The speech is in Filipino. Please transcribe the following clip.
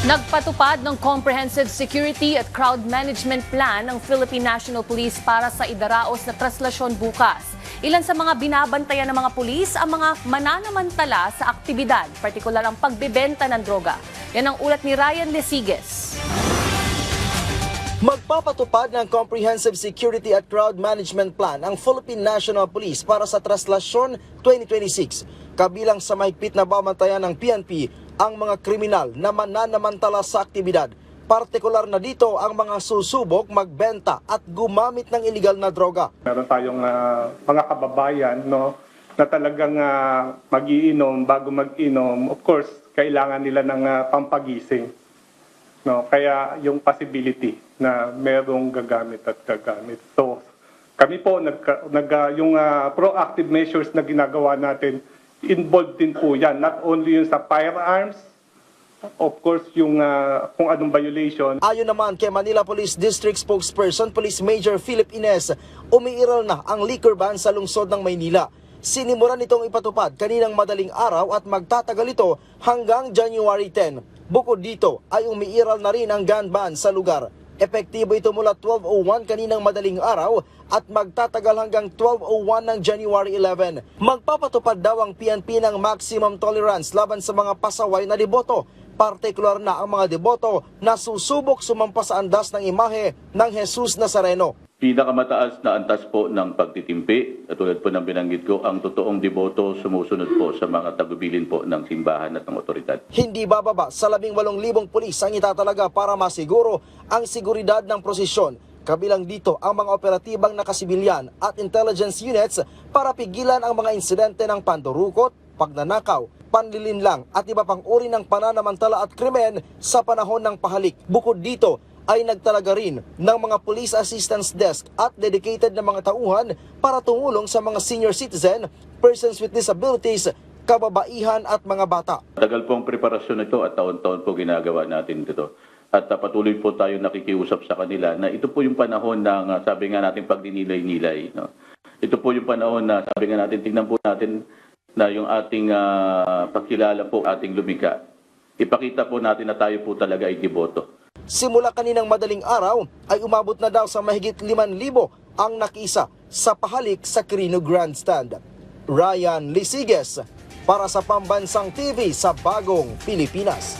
Nagpatupad ng Comprehensive Security at Crowd Management Plan ng Philippine National Police para sa idaraos na traslasyon bukas. Ilan sa mga binabantayan ng mga pulis ang mga mananamantala sa aktibidad, partikular ang pagbebenta ng droga. Yan ang ulat ni Ryan Lesiges. Magpapatupad ng Comprehensive Security at Crowd Management Plan ang Philippine National Police para sa Traslasyon 2026. Kabilang sa mahigpit na babantayan ng PNP ang mga kriminal na mananamantala sa aktibidad. Partikular na dito ang mga susubok magbenta at gumamit ng iligal na droga. Meron tayong mga kababayan na talagang mag-iinom, bago mag-inom, of course, kailangan nila ng pampagising. Kaya yung possibility na merong gagamit at gagamit. So kami po, yung proactive measures na ginagawa natin, involved din po yan. Not only yung sa firearms, of course, yung kung anong violation. Ayon naman kay Manila Police District Spokesperson Police Major Philip Ines, umiiral na ang liquor ban sa lungsod ng Maynila. Sinimulan itong ipatupad kaninang madaling araw at magtatagal ito hanggang January 10. Bukod dito ay umiiral na rin ang gun ban sa lugar. Epektibo ito mula 12:01 kaninang madaling araw at magtatagal hanggang 12:01 ng January 11. Magpapatupad daw ang PNP ng maximum tolerance laban sa mga pasaway na deboto. Partikular na ang mga deboto na susubok sumampa sa andas ng imahe ng Jesus Nazareno. Pinakamataas na antas po ng pagtitimpi, katulad po ng binanggit ko, ang totoong deboto sumusunod po sa mga tagubilin po ng simbahan at ng otoridad. Hindi bababa sa 18,000 pulis ang itatalaga para masiguro ang seguridad ng prosesyon. Kabilang dito ang mga operatibang nakasibilyan at intelligence units para pigilan ang mga insidente ng pandurukot, pagnanakaw, panlilinlang at iba pang uri ng pananamantala at krimen sa panahon ng pahalik. Bukod dito, ay nagtalaga rin ng mga police assistance desk at dedicated na mga tauhan para tumulong sa mga senior citizen, persons with disabilities, kababaihan at mga bata. Tagal po ang preparasyon nito at taon-taon po ginagawa natin ito. At patuloy po tayo nakikiusap sa kanila na ito po yung panahon ng sabi nga natin pagdinilay-nilay. Ito po yung panahon na sabi nga natin, tingnan po natin na yung ating pakilala po, ating lumika. Ipakita po natin na tayo po talaga ay deboto. Simula kaninang madaling araw ay umabot na daw sa mahigit 5,000 ang nakisa sa pahalik sa Quirino Grandstand. Ryan Lesiges para sa Pambansang TV sa Bagong Pilipinas.